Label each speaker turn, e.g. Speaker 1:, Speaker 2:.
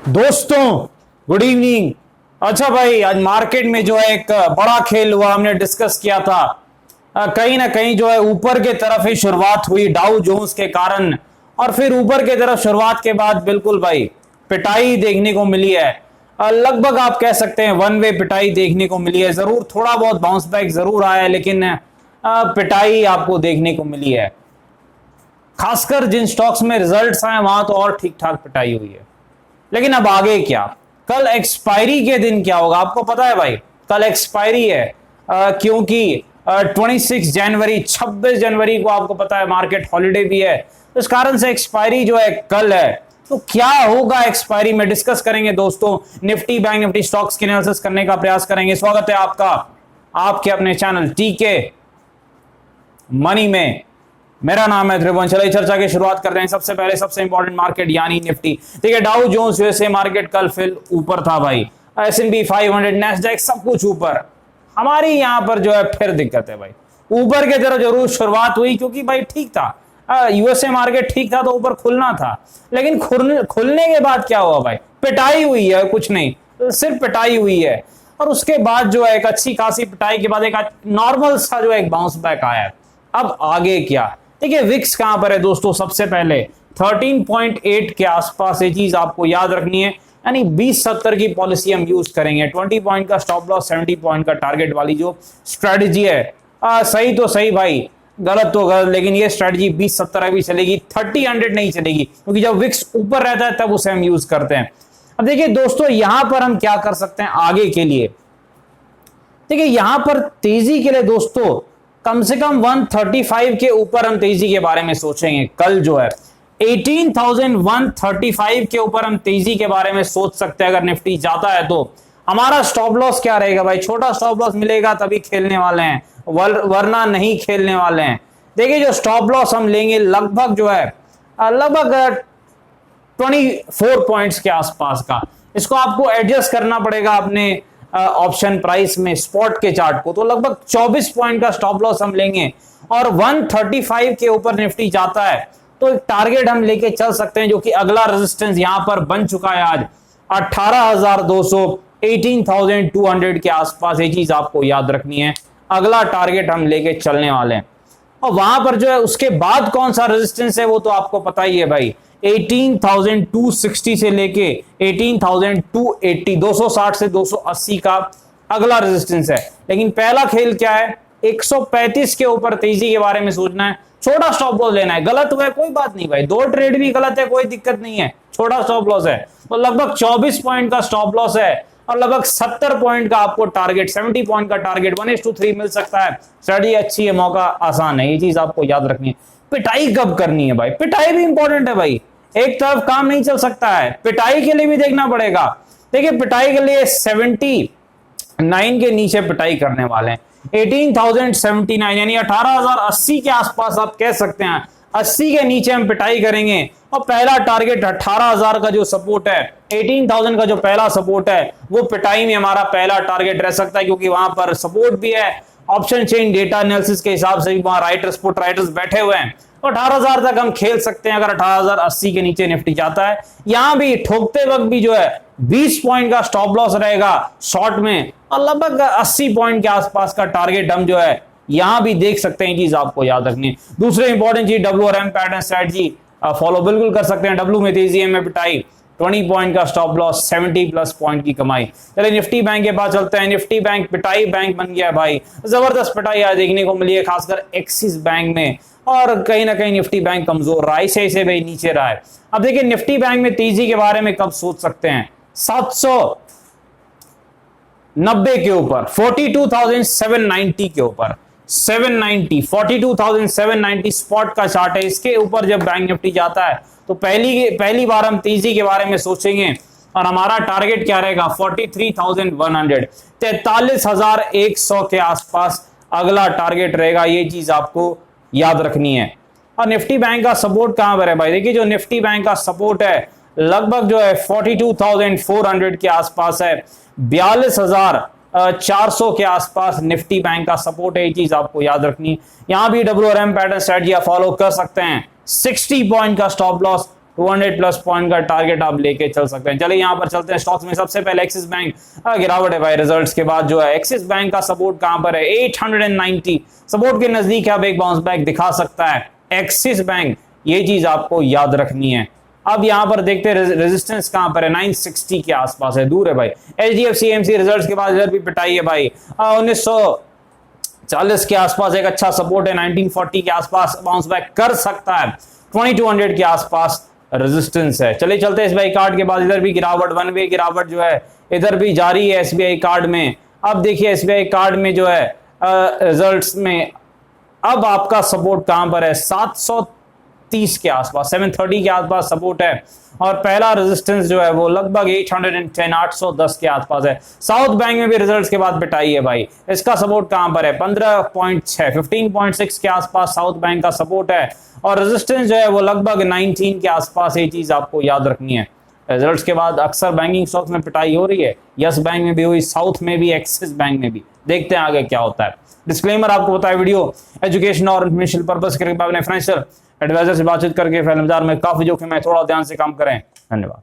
Speaker 1: दोस्तों, good evening. अच्छा भाई, आज मार्केट में जो है एक बड़ा खेल हुआ, हमने डिस्कस किया था। कहीं ना कहीं जो है ऊपर के तरफ ही शुरुआत हुई डाउ जोन्स के कारण, और फिर ऊपर के तरफ शुरुआत के बाद बिल्कुल भाई पिटाई देखने को मिली है। लगभग आप कह सकते हैं वन वे पिटाई देखने को मिली है। जरूर थोड़ा बहुत बाउंस बैक जरूर आया है, लेकिन पिटाई आपको देखने को मिली है। खासकर जिन स्टॉक्स में रिजल्ट्स आए वहां तो और ठीक ठाक पिटाई हुई है। लेकिन अब आगे क्या? कल एक्सपायरी के दिन क्या होगा आपको पता है भाई? कल एक्सपायरी है, क्योंकि 26 जनवरी 26 जनवरी को आपको पता है मार्केट हॉलिडे भी है। तो इस कारण से एक्सपायरी जो है कल है। तो क्या होगा एक्सपायरी में डिस्कस करेंगे दोस्तों। निफ्टी बैंक निफ्टी स्टॉक्स की एनालिसिस करने का प्रयास करेंगे। स्वागत है आपका आपके अपने चैनल टीके मनी में। मेरा नाम है त्रिभुवन। चलिए चर्चा की शुरुआत कर रहे हैं। सबसे पहले सबसे इंपॉर्टेंट मार्केट यानी निफ्टी। ठीक है, डाउ जोन्स यूएसए मार्केट कल फिर ऊपर था भाई। S&P 500 नैस्डैक सब कुछ ऊपर। हमारी यहां पर जो है फिर दिक्कत है भाई। ऊपर की तरफ जरूर शुरुआत हुई क्योंकि भाई ठीक था, यूएसए मार्केट ठीक था तो ऊपर खुलना था। लेकिन खुलने के बाद क्या हुआ भाई? पिटाई हुई है, कुछ नहीं, सिर्फ पिटाई हुई है। और उसके बाद जो है एक अच्छी खासी पिटाई के बाद एक नॉर्मल सा जो है एक बाउंस बैक आया है। अब आगे क्या? देखिए विक्स कहां पर है दोस्तों। सबसे पहले 13.8 के आसपास ये चीज आपको याद रखनी है। यानी 20-70 की पॉलिसी हम यूज करेंगे। 20 पॉइंट का स्टॉप लॉस, 70 पॉइंट का टारगेट वाली जो स्ट्रेटजी है। सही तो सही भाई, गलत तो गलत, लेकिन ये स्ट्रेटजी 20-70 अभी चलेगी, 30-100 नहीं चलेगी, क्योंकि जब विक्स ऊपर रहता है तब उसे हम यूज करते हैं। अब देखिए दोस्तों, यहां पर हम क्या कर सकते हैं आगे के लिए। देखिए यहां पर तेजी के लिए दोस्तों कम से कम 135 के ऊपर हम तेजी के बारे में सोचेंगे। कल जो है 18,135 के ऊपर हम तेजी के बारे में सोच सकते हैं। अगर निफ्टी जाता है तो हमारा स्टॉप लॉस क्या रहेगा भाई? छोटा स्टॉप लॉस मिलेगा तभी खेलने वाले हैं, वरना नहीं खेलने वाले हैं। देखिए जो स्टॉप लॉस हम लेंगे लगभग जो है लगभग 24 पॉइंट्स के आसपास का। इसको आपको एडजस्ट करना पड़ेगा अपने ऑप्शन प्राइस में, स्पॉट के चार्ट को। तो लगभग 24 पॉइंट का स्टॉप लॉस हम लेंगे। और 135 के ऊपर निफ्टी जाता है तो एक टारगेट हम लेके चल सकते हैं, जो कि अगला रेजिस्टेंस यहां पर बन चुका है आज 18,200, 18,200 के आसपास। ये चीज आपको याद रखनी है, अगला टारगेट हम लेके चलने वाले हैं। और वहां पर जो है उसके बाद कौन सा रेजिस्टेंस है वो तो आपको पता ही है भाई। 18,260 से लेके 18,280, 260 से 280 का अगला रेजिस्टेंस है। लेकिन पहला खेल क्या है? 135 के ऊपर तेजी के बारे में सोचना है, छोटा स्टॉप लॉस लेना है। गलत हुआ है कोई बात नहीं भाई, 2 ट्रेड भी गलत है कोई दिक्कत नहीं है, छोटा स्टॉप लॉस है। तो लगभग 24 पॉइंट का स्टॉप लॉस है और लगभग 70 पॉइंट का आपको टारगेट, 70 पॉइंट का टारगेट 1:3 मिल सकता है। स्ट्रेटजी अच्छी है, मौका आसान है, ये चीज आपको याद रखनी है। पिटाई कब करनी है भाई? पिटाई भी इंपॉर्टेंट है भाई, एक तरफ काम नहीं चल सकता है, पिटाई के लिए भी देखना पड़ेगा। देखिए पिटाई के लिए 79 के नीचे पिटाई करने वाले हैं। 18,079 यानी 18,080 के आसपास आप कह सकते हैं। 80 के नीचे हम पिटाई करेंगे और पहला टारगेट 18,000 का जो सपोर्ट है, 18,000 का जो पहला सपोर्ट है, वो पिटाई में हमारा पहला टारगेट रह सकता है, क्योंकि वहां पर सपोर्ट भी है। ऑप्शन चेन डेटा एनालिसिस के हिसाब से भी वहां राइटर्स पुट राइटर्स बैठे हुए हैं। तो 18,000 तक हम खेल सकते हैं अगर 18,080 के नीचे निफ्टी जाता है। यहां भी ठोकते वक्त भी जो है 20 पॉइंट का स्टॉप लॉस रहेगा शॉर्ट में, और लगभग 80 पॉइंट के आसपास का टारगेट हम जो है यहां भी देख सकते हैं। चीज आपको याद रखनी है। दूसरे इंपॉर्टेंट चीज WRM पैटर्न स्ट्रेटजी फॉलो बिल्कुल कर सकते हैं। डब्ल्यू में तेजी, एम में पिटाई, 20 पॉइंट का स्टॉप लॉस, 70 प्लस पॉइंट की कमाई। चलिए निफ्टी बैंक के पास चलते हैं। निफ्टी बैंक पिटाई बैंक बन गया भाई, जबरदस्त पिटाई आज देखने को मिली है, खासकर एक्सिस बैंक में। और कहीं ना कहीं निफ्टी बैंक कमजोर रहा, ऐसे भाई नीचे रहा है। अब देखिए निफ्टी बैंक में तेजी के बारे में कब सोच सकते हैं? 790 के ऊपर, 42,790 के ऊपर, 790, 42,790 स्पॉट का चार्ट है। इसके ऊपर जब बैंक निफ्टी जाता है तो पहली बार हम तेजी के बारे में सोचेंगे। और हमारा टारगेट क्या रहेगा? 43,100, 43,100 के आसपास अगला टारगेट रहेगा। ये चीज आपको याद रखनी है। और निफ्टी बैंक का सपोर्ट कहां पर है भाई? देखिए जो निफ्टी बैंक का सपोर्ट है लगभग जो है 42,400 के आसपास है, 42,400 के आसपास निफ्टी बैंक का सपोर्ट है। ये चीज आपको याद रखनी है। यहां भी WRM पैटर्न स्ट्रेटजी फॉलो कर सकते हैं। 60 पॉइंट का स्टॉप लॉस, 200 प्लस पॉइंट का टारगेट आप लेके चल सकते हैं। चलिए यहाँ पर चलते हैं स्टॉक्स में। सबसे पहले एक्सिस बैंक गिरावट है भाई रिजल्ट्स के बाद जो है। एक्सिस बैंक का सपोर्ट कहां पर है? 890 सपोर्ट के नजदीक आप एक बाउंस बैक दिखा सकता है एक्सिस बैंक, ये चीज आपको याद रखनी है। अब यहां पर देखते हैं रेजिस्टेंस कहां पर है? 960 के आसपास है, दूर है भाई। HDFC AMC रिजल्ट्स के बाद इधर भी पिटाई है भाई। 1940 के आसपास एक अच्छा सपोर्ट है, 1940 के आसपास बाउंस बैक कर सकता है, 2200 के आसपास रेजिस्टेंस है। चलिए चलते हैं SBI कार्ड के बाद, इधर भी गिरावट, वन वे गिरावट जो है इधर भी जारी है SBI कार्ड में। अब देखिए SBI कार्ड में जो है रिजल्ट्स में अब आपका सपोर्ट कहां पर है? 730 के आसपास, 730 के आसपास सपोर्ट है, और पहला रेजिस्टेंस जो है वो लगभग 810 810 के आसपास है। साउथ बैंक में भी रिजल्ट्स के बाद पिटाई है भाई। इसका सपोर्ट कहां पर है? 15.6 15.6 के आसपास साउथ बैंक का सपोर्ट है, और रेजिस्टेंस जो है वो लगभग 19 के आसपास। ये चीज आपको याद रखनी है। रिजल्ट्स के बाद अक्सर बैंकिंग स्टॉक्स में पिटाई हो रही है, यस बैंक में भी हुई, साउथ में भी, एक्सिस बैंक में भी। देखते हैं आगे क्या होता है। डिस्क्लेमर आपको बताया, वीडियो एजुकेशन और इन्फॉर्मेशन पर्पस के अपने फाइनेंशियल एडवाइजर से बातचीत करके फैल बाजार में काफी जोखिम है, थोड़ा ध्यान से काम करें। धन्यवाद।